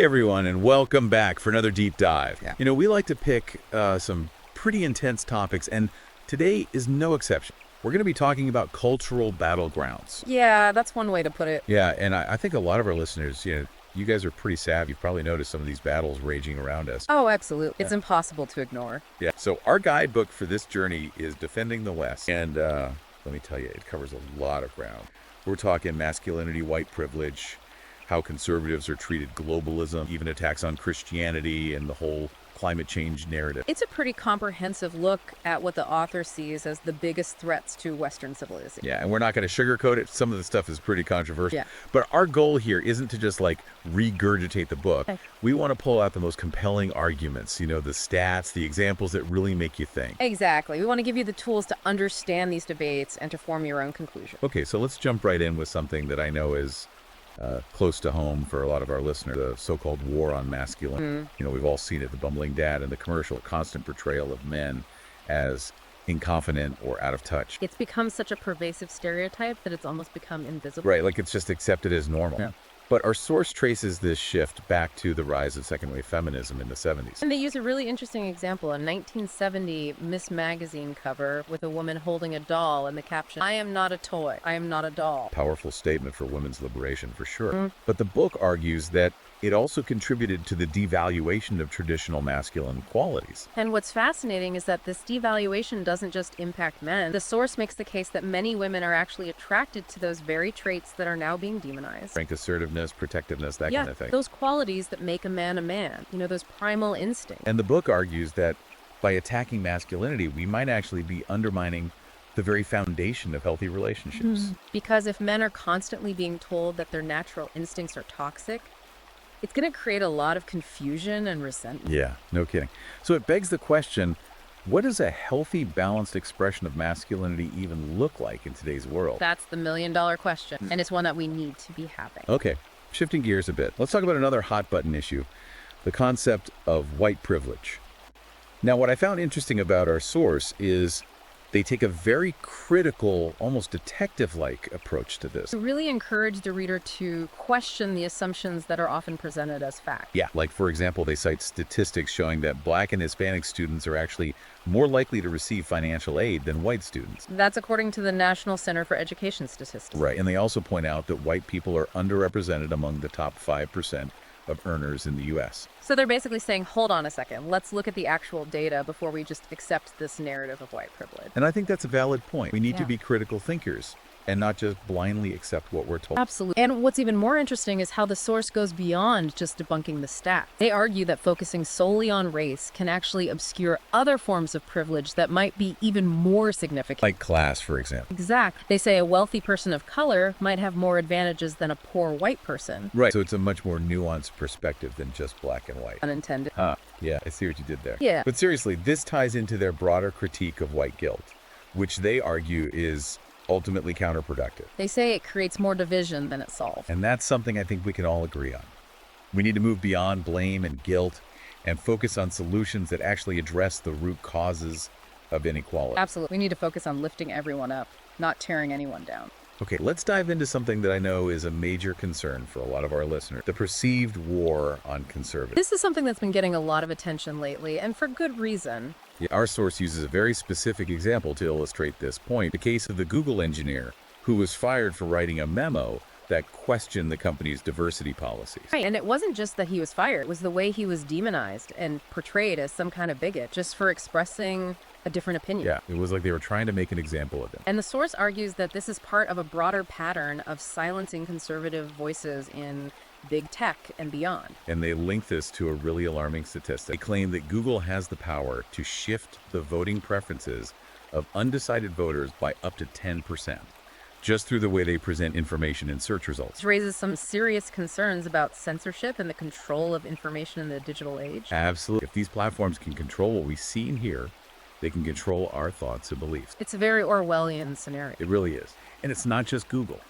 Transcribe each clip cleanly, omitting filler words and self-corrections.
Hey everyone, and welcome back for another deep dive. Yeah. You know, we like to pick some pretty intense topics, and today is no exception. We're going to be talking about cultural battlegrounds. Yeah, that's one way to put it. Yeah, and I think a lot of our listeners, you guys are pretty savvy. You've probably noticed some of these battles raging around us. Oh, absolutely. It's impossible to ignore. Yeah, so our guidebook for this journey is Defending the West. And let me tell you, it covers a lot of ground. We're talking masculinity, white privilege, how conservatives are treated, globalism, even attacks on Christianity, and the whole climate change narrative. It's a pretty comprehensive look at what the author sees as the biggest threats to Western civilization. Yeah, and we're not going to sugarcoat it. Some of the stuff is pretty controversial. Yeah. But our goal here isn't to just regurgitate the book. Okay. We want to pull out the most compelling arguments, the stats, the examples that really make you think. Exactly. We want to give you the tools to understand these debates and to form your own conclusion. Okay, so let's jump right in with something that I know is close to home for a lot of our listeners, the so-called war on masculinity. We've all seen it, the bumbling dad in the commercial, constant portrayal of men as inconfident or out of touch. It's become such a pervasive stereotype that it's almost become invisible. Right, like it's just accepted as normal. Yeah. But our source traces this shift back to the rise of second-wave feminism in the 70s. And they use a really interesting example, a 1970 Miss Magazine cover with a woman holding a doll and the caption, "I am not a toy, I am not a doll." Powerful statement for women's liberation, for sure. But the book argues that it also contributed to the devaluation of traditional masculine qualities. And what's fascinating is that this devaluation doesn't just impact men. The source makes the case that many women are actually attracted to those very traits that are now being demonized. Frank assertiveness, protectiveness, that kind of thing. Those qualities that make a man, those primal instincts. And the book argues that by attacking masculinity, we might actually be undermining the very foundation of healthy relationships. Because if men are constantly being told that their natural instincts are toxic, it's going to create a lot of confusion and resentment. Yeah, no kidding. So it begs the question, what does a healthy, balanced expression of masculinity even look like in today's world? That's the million-dollar question, and it's one that we need to be having. Okay, shifting gears a bit. Let's talk about another hot-button issue, the concept of white privilege. Now, what I found interesting about our source is they take a very critical, almost detective-like approach to this. To really encourage the reader to question the assumptions that are often presented as fact. Yeah, like for example, they cite statistics showing that Black and Hispanic students are actually more likely to receive financial aid than white students. That's according to the National Center for Education Statistics. Right, and they also point out that white people are underrepresented among the top 5% of earners in the U.S. So they're basically saying, hold on a second, let's look at the actual data before we just accept this narrative of white privilege. And I think that's a valid point. We need to Yeah. be critical thinkers and not just blindly accept what we're told. Absolutely. And what's even more interesting is how the source goes beyond just debunking the stats. They argue that focusing solely on race can actually obscure other forms of privilege that might be even more significant. Like class, for example. Exactly. They say a wealthy person of color might have more advantages than a poor white person. Right, so it's a much more nuanced perspective than just black and white. Unintended. Yeah, I see what you did there. Yeah. But seriously, this ties into their broader critique of white guilt, which they argue is ultimately counterproductive. They say it creates more division than it solves. And that's something I think we can all agree on. We need to move beyond blame and guilt and focus on solutions that actually address the root causes of inequality. Absolutely. We need to focus on lifting everyone up, not tearing anyone down. Okay, let's dive into something that I know is a major concern for a lot of our listeners, the perceived war on conservatives. This is something that's been getting a lot of attention lately, and for good reason. Yeah, our source uses a very specific example to illustrate this point, the case of the Google engineer who was fired for writing a memo that questioned the company's diversity policies. Right, and it wasn't just that he was fired, it was the way he was demonized and portrayed as some kind of bigot just for expressing a different opinion. Yeah, it was like they were trying to make an example of him. And the source argues that this is part of a broader pattern of silencing conservative voices in big tech and beyond. And they link this to a really alarming statistic. They claim that Google has the power to shift the voting preferences of undecided voters by up to 10%, just through the way they present information in search results. This raises some serious concerns about censorship and the control of information in the digital age. Absolutely. If these platforms can control what we see and hear, they can control our thoughts and beliefs. It's a very Orwellian scenario. It really is. And it's not just Google.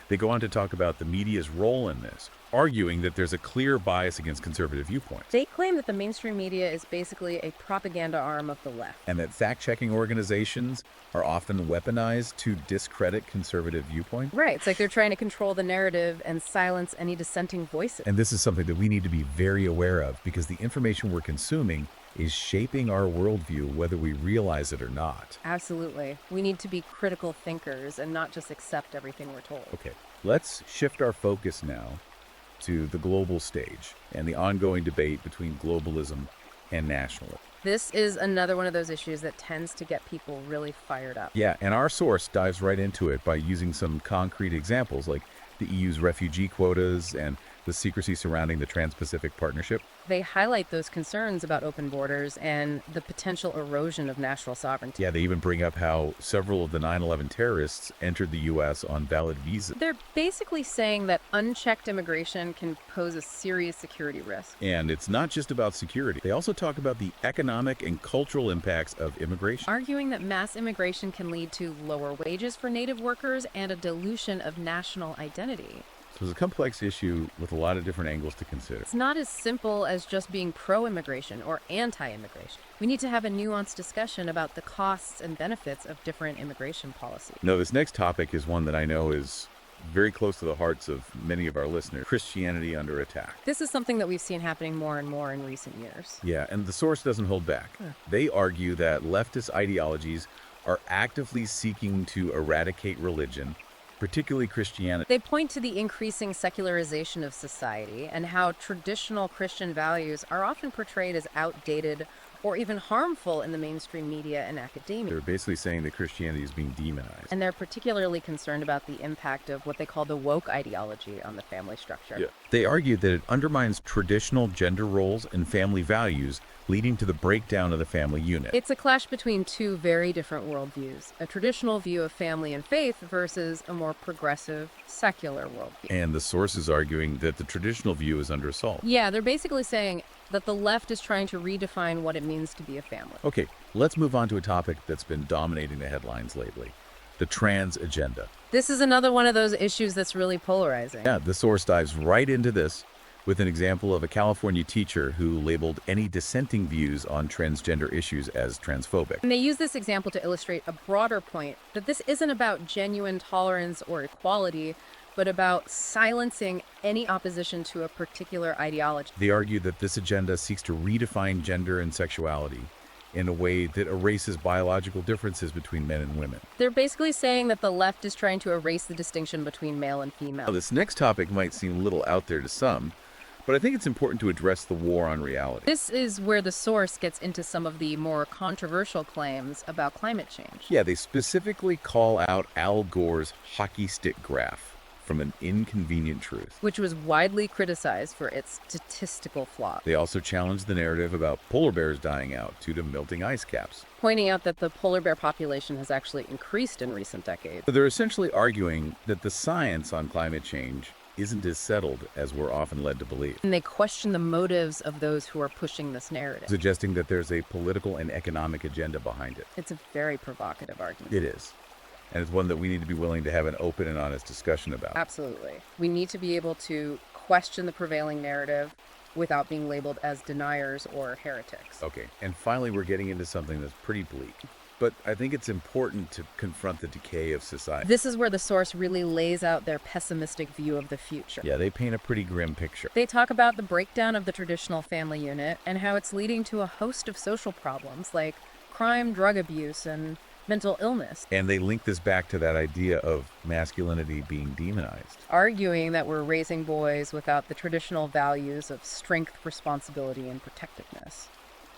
They go on to talk about the media's role in this, arguing that there's a clear bias against conservative viewpoints, They claim that the mainstream media is basically a propaganda arm of the left. and that fact-checking organizations are often weaponized to discredit conservative viewpoints. Right, it's like they're trying to control the narrative and silence any dissenting voices. And this is something that we need to be very aware of, because the information we're consuming is shaping our worldview whether we realize it or not. Absolutely. We need to be critical thinkers and not just accept everything we're told. Okay, let's shift our focus now to the global stage and the ongoing debate between globalism and nationalism. This is another one of those issues that tends to get people really fired up. Yeah, and our source dives right into it by using some concrete examples like the EU's refugee quotas and the secrecy surrounding the Trans-Pacific Partnership. They highlight those concerns about open borders and the potential erosion of national sovereignty. Yeah, they even bring up how several of the 9/11 terrorists entered the U.S. on valid visas. They're basically saying that unchecked immigration can pose a serious security risk. And it's not just about security. They also talk about the economic and cultural impacts of immigration. Arguing that mass immigration can lead to lower wages for native workers and a dilution of national identity. So it's a complex issue with a lot of different angles to consider. It's not as simple as just being pro-immigration or anti-immigration. We need to have a nuanced discussion about the costs and benefits of different immigration policies. No, this next topic is one that I know is very close to the hearts of many of our listeners: Christianity under attack. This is something that we've seen happening more and more in recent years. Yeah, and the source doesn't hold back. They argue that leftist ideologies are actively seeking to eradicate religion, particularly Christianity. They point to the increasing secularization of society and how traditional Christian values are often portrayed as outdated or even harmful in the mainstream media and academia. They're basically saying that Christianity is being demonized. And they're particularly concerned about the impact of what they call the woke ideology on the family structure. They argue that it undermines traditional gender roles and family values, leading to the breakdown of the family unit. It's a clash between two very different worldviews, a traditional view of family and faith versus a more progressive, secular worldview. And the source is arguing that the traditional view is under assault. Yeah, they're basically saying that the left is trying to redefine what it means to be a family. Okay, let's move on to a topic that's been dominating the headlines lately: the trans agenda. This is another one of those issues that's really polarizing. Yeah, the source dives right into this with an example of a California teacher who labeled any dissenting views on transgender issues as transphobic. And they use this example to illustrate a broader point that this isn't about genuine tolerance or equality, but about silencing any opposition to a particular ideology. They argue that this agenda seeks to redefine gender and sexuality in a way that erases biological differences between men and women. They're basically saying that the left is trying to erase the distinction between male and female. Now, this next topic might seem a little out there to some, but I think it's important to address the war on reality. This is where the source gets into some of the more controversial claims about climate change. Yeah, they specifically call out Al Gore's hockey stick graph from An Inconvenient Truth, which was widely criticized for its statistical flaws. They also challenge the narrative about polar bears dying out due to melting ice caps, pointing out that the polar bear population has actually increased in recent decades. They're essentially arguing that the science on climate change isn't as settled as we're often led to believe. And they question the motives of those who are pushing this narrative, suggesting that there's a political and economic agenda behind it. It's a very provocative argument. It is. And it's one that we need to be willing to have an open and honest discussion about. Absolutely. We need to be able to question the prevailing narrative without being labeled as deniers or heretics. Okay, and finally we're getting into something that's pretty bleak. But I think it's important to confront the decay of society. This is where the source really lays out their pessimistic view of the future. Yeah, they paint a pretty grim picture. They talk about the breakdown of the traditional family unit and how it's leading to a host of social problems like crime, drug abuse, and mental illness. And they link this back to that idea of masculinity being demonized, arguing that we're raising boys without the traditional values of strength, responsibility, and protectiveness.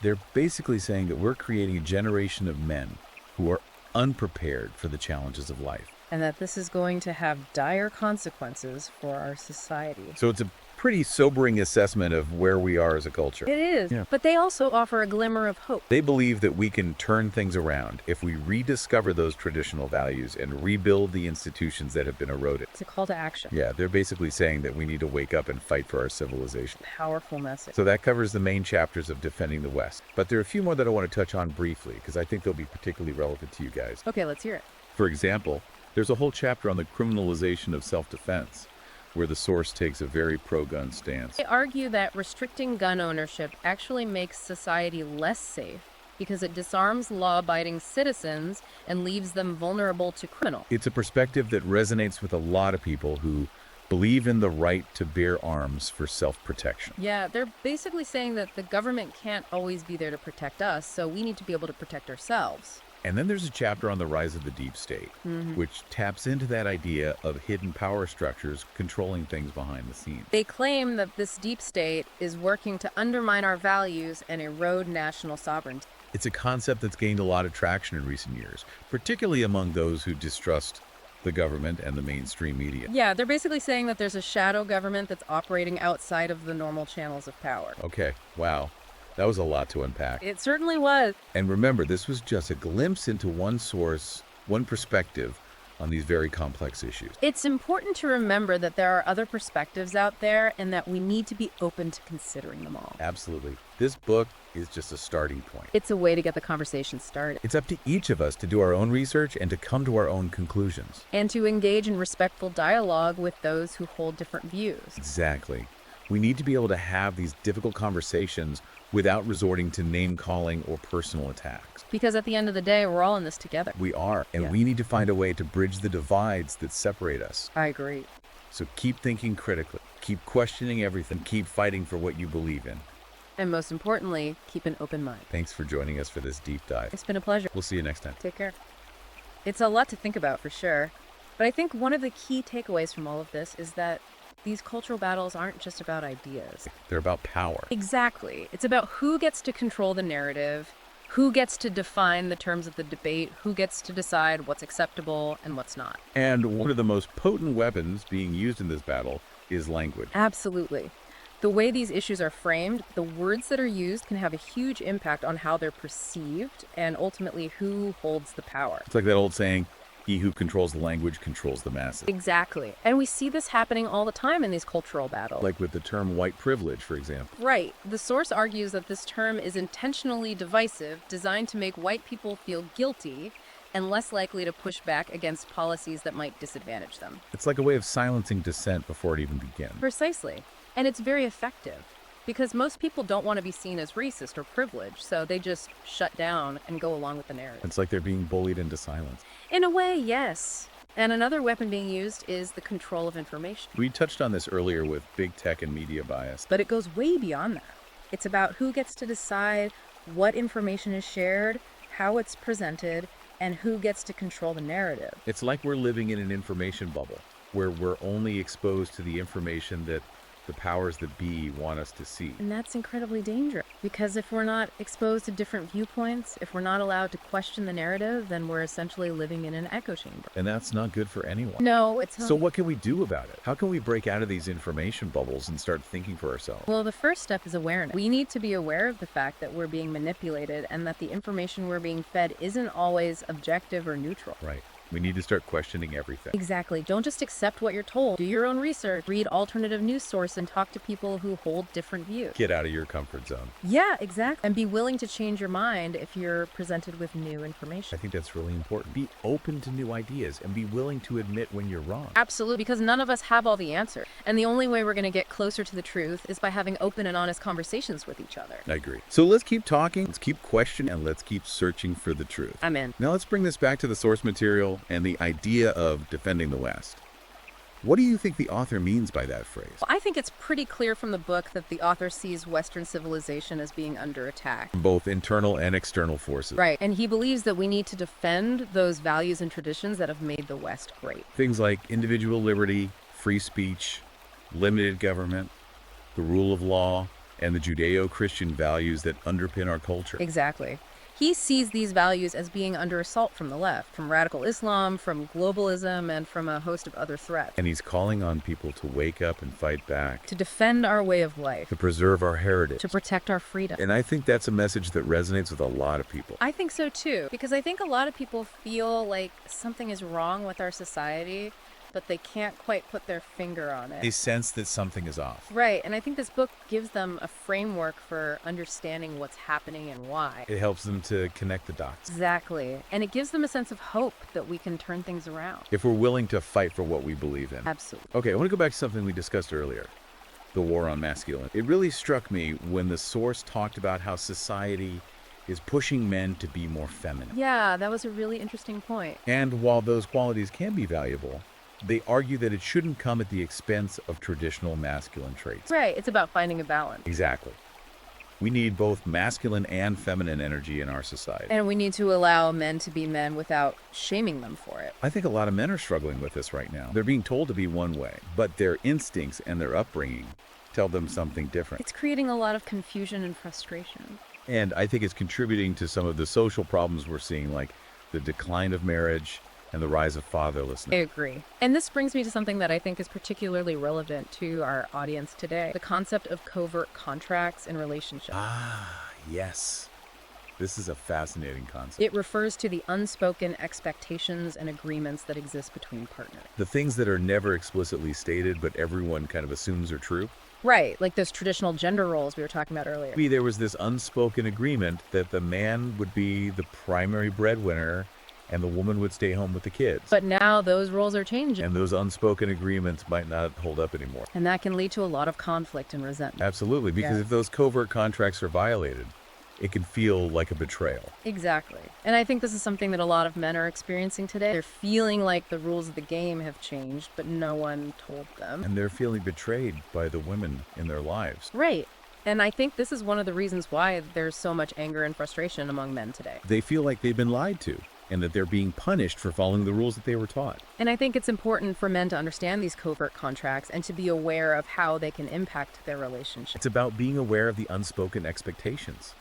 They're basically saying that we're creating a generation of men who are unprepared for the challenges of life. And that this is going to have dire consequences for our society. So it's a pretty sobering assessment of where we are as a culture. It is, Yeah. but they also offer a glimmer of hope. They believe that we can turn things around if we rediscover those traditional values and rebuild the institutions that have been eroded. It's a call to action. Yeah, they're basically saying that we need to wake up and fight for our civilization. Powerful message. So that covers the main chapters of Defending the West. But there are a few more that I want to touch on briefly because I think they'll be particularly relevant to you guys. Okay, let's hear it. For example, There's a whole chapter on the criminalization of self-defense, where the source takes a very pro-gun stance. They argue that restricting gun ownership actually makes society less safe because it disarms law-abiding citizens and leaves them vulnerable to criminals. It's a perspective that resonates with a lot of people who believe in the right to bear arms for self-protection. Yeah, they're basically saying that the government can't always be there to protect us, so we need to be able to protect ourselves. And then there's a chapter on the rise of the deep state, which taps into that idea of hidden power structures controlling things behind the scenes. They claim that this deep state is working to undermine our values and erode national sovereignty. It's a concept that's gained a lot of traction in recent years, particularly among those who distrust the government and the mainstream media. Yeah, they're basically saying that there's a shadow government that's operating outside of the normal channels of power. Okay, wow. That was a lot to unpack. It certainly was. And remember, this was just a glimpse into one source, one perspective on these very complex issues. It's important to remember that there are other perspectives out there and that we need to be open to considering them all. Absolutely. This book is just a starting point. It's a way to get the conversation started. It's up to each of us to do our own research and to come to our own conclusions. And to engage in respectful dialogue with those who hold different views. Exactly. We need to be able to have these difficult conversations without resorting to name-calling or personal attacks. Because at the end of the day, we're all in this together. We are, and we need to find a way to bridge the divides that separate us. I agree. So keep thinking critically, keep questioning everything, keep fighting for what you believe in. And most importantly, keep an open mind. Thanks for joining us for this deep dive. It's been a pleasure. We'll see you next time. Take care. It's a lot to think about for sure. But I think one of the key takeaways from all of this is that these cultural battles aren't just about ideas. They're about power. Exactly. It's about who gets to control the narrative, who gets to define the terms of the debate, who gets to decide what's acceptable and what's not. And one of the most potent weapons being used in this battle is language. Absolutely. The way these issues are framed, the words that are used can have a huge impact on how they're perceived and ultimately who holds the power. It's like that old saying, he who controls the language controls the masses. Exactly. And we see this happening all the time in these cultural battles. Like with the term white privilege, for example. Right. The source argues that this term is intentionally divisive, designed to make white people feel guilty and less likely to push back against policies that might disadvantage them. It's like a way of silencing dissent before it even begins. Precisely. And it's very effective. Because most people don't want to be seen as racist or privileged, so they just shut down and go along with the narrative. It's like they're being bullied into silence. In a way, yes. And another weapon being used is the control of information. We touched on this earlier with big tech and media bias. But it goes way beyond that. It's about who gets to decide what information is shared, how it's presented, and who gets to control the narrative. It's like we're living in an information bubble, where we're only exposed to the information that the powers that be want us to see. And that's incredibly dangerous, because if we're not exposed to different viewpoints, if we're not allowed to question the narrative, then we're essentially living in an echo chamber. And that's not good for anyone. No, it's not. So what can we do about it? How can we break out of these information bubbles and start thinking for ourselves? Well, the first step is awareness. We need to be aware of the fact that we're being manipulated and that the information we're being fed isn't always objective or neutral. Right. We need to start questioning everything. Exactly. Don't just accept what you're told. Do your own research, read alternative news sources, and talk to people who hold different views. Get out of your comfort zone. Yeah, exactly. And be willing to change your mind if you're presented with new information. I think that's really important. Be open to new ideas and be willing to admit when you're wrong. Absolutely, because none of us have all the answers. And the only way we're going to get closer to the truth is by having open and honest conversations with each other. I agree. So let's keep talking, let's keep questioning, and let's keep searching for the truth. I'm in. Now let's bring this back to the source material and the idea of defending the West. What do you think the author means by that phrase? I think it's pretty clear from the book that the author sees Western civilization as being under attack. Both internal and external forces. Right, and he believes that we need to defend those values and traditions that have made the West great. Things like individual liberty, free speech, limited government, the rule of law, and the Judeo-Christian values that underpin our culture. Exactly. He sees these values as being under assault from the left, from radical Islam, from globalism, and from a host of other threats. And he's calling on people to wake up and fight back. To defend our way of life. To preserve our heritage. To protect our freedom. And I think that's a message that resonates with a lot of people. I think so too, because I think a lot of people feel like something is wrong with our society but they can't quite put their finger on They it. sense that something is off. Right, and I think this book gives them a framework for understanding what's happening and why. It helps them to connect the dots. Exactly. And it gives them a sense of hope that we can turn things around. If we're willing to fight for what we believe in. Absolutely. Okay, I want to go back to something we discussed earlier. The war on masculinity. It really struck me when the source talked about how society is pushing men to be more feminine. Yeah, that was a really interesting point. And while those qualities can be valuable, they argue that it shouldn't come at the expense of traditional masculine traits. Right, it's about finding a balance. Exactly. We need both masculine and feminine energy in our society. And we need to allow men to be men without shaming them for it. I think a lot of men are struggling with this right now. They're being told to be one way, but their instincts and their upbringing tell them something different. It's creating a lot of confusion and frustration. And I think it's contributing to some of the social problems we're seeing, like the decline of marriage and the rise of fatherlessness. I agree. And this brings me to something that I think is particularly relevant to our audience today, the concept of covert contracts in relationships. Ah, yes. This is a fascinating concept. It refers to the unspoken expectations and agreements that exist between partners. The things that are never explicitly stated, but everyone kind of assumes are true. Right, like those traditional gender roles we were talking about earlier. Maybe there was this unspoken agreement that the man would be the primary breadwinner and the woman would stay home with the kids. But now those roles are changing. And those unspoken agreements might not hold up anymore. And that can lead to a lot of conflict and resentment. Absolutely, because Yeah. if those covert contracts are violated, it can feel like a betrayal. Exactly. And I think this is something that a lot of men are experiencing today. They're feeling like the rules of the game have changed, but no one told them. And they're feeling betrayed by the women in their lives. Right. And I think this is one of the reasons why there's so much anger and frustration among men today. They feel like they've been lied to and that they're being punished for following the rules that they were taught. And I think it's important for men to understand these covert contracts and to be aware of how they can impact their relationship. It's about being aware of the unspoken expectations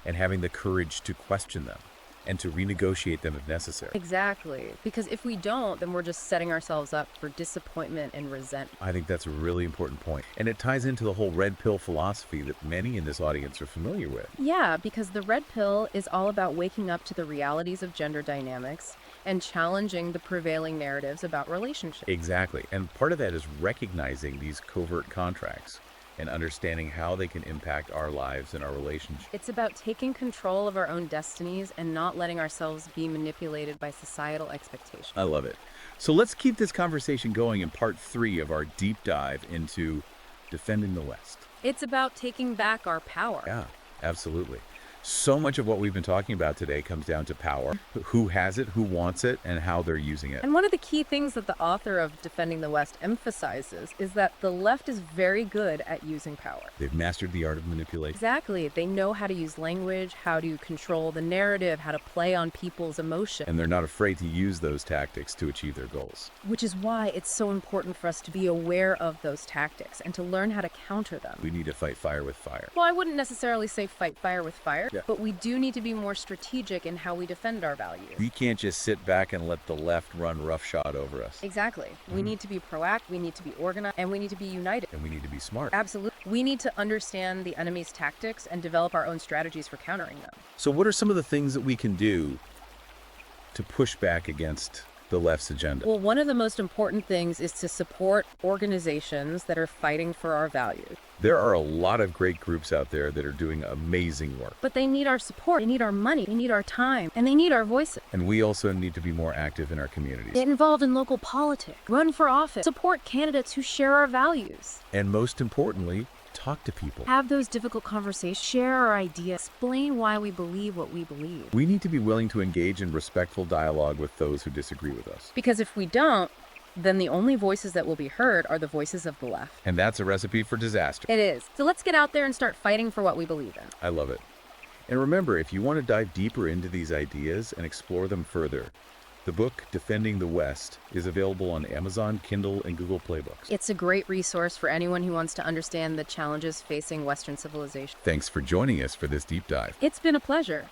and having the courage to question them and to renegotiate them if necessary. Exactly. Because if we don't, then we're just setting ourselves up for disappointment and resentment. I think that's a really important point. And it ties into the whole red pill philosophy that many in this audience are familiar with. Yeah, because the red pill is all about waking up to the realities of gender dynamics and challenging the prevailing narratives about relationships. Exactly. And part of that is recognizing these covert contracts and understanding how they can impact our lives and our relationships. It's about taking control of our own destinies and not letting ourselves be manipulated by societal expectations. I love it. So let's keep this conversation going in part 3 of our deep dive into defending the West. It's about taking back our power. Yeah, absolutely. So much of what we've been talking about today comes down to power, who has it, who wants it, and how they're using it. And one of the key things that the author of Defending the West emphasizes is that the left is very good at using power. They've mastered the art of manipulation. Exactly. They know how to use language, how to control the narrative, how to play on people's emotion. And they're not afraid to use those tactics to achieve their goals. Which is why it's so important for us to be aware of those tactics and to learn how to counter them. We need to fight fire with fire. Well, I wouldn't necessarily say fight fire with fire, Yeah. but we do need to be more strategic in how we defend our values. We can't just sit back and let the left run roughshod over us. Exactly. We need to be proactive, we need to be organized, and we need to be united. And we need to be smart. Absolutely. We need to understand the enemy's tactics and develop our own strategies for countering them. So what are some of the things that we can do to push back against the left's agenda? Well, one of the most important things is to support organizations that are fighting for our values. There are a lot of great groups out there that are doing amazing work. But they need our support, they need our money, they need our time, and they need our voices. And we also need to be more active in our communities. Get involved in local politics, run for office, support candidates who share our values. And most importantly, talk to people. Have those difficult conversations, share our ideas, explain why we believe what we believe. We need to be willing to engage in respectful dialogue with those who disagree with us. Because if we don't, then the only voices that will be heard are the voices of the left. And that's a recipe for disaster. It is. So let's get out there and start fighting for what we believe in. I love it. And remember, if you want to dive deeper into these ideas and explore them further, the book Defending the West is available on Amazon, Kindle, and Google Play Books. It's a great resource for anyone who wants to understand the challenges facing Western civilization. Thanks for joining us for this deep dive. It's been a pleasure.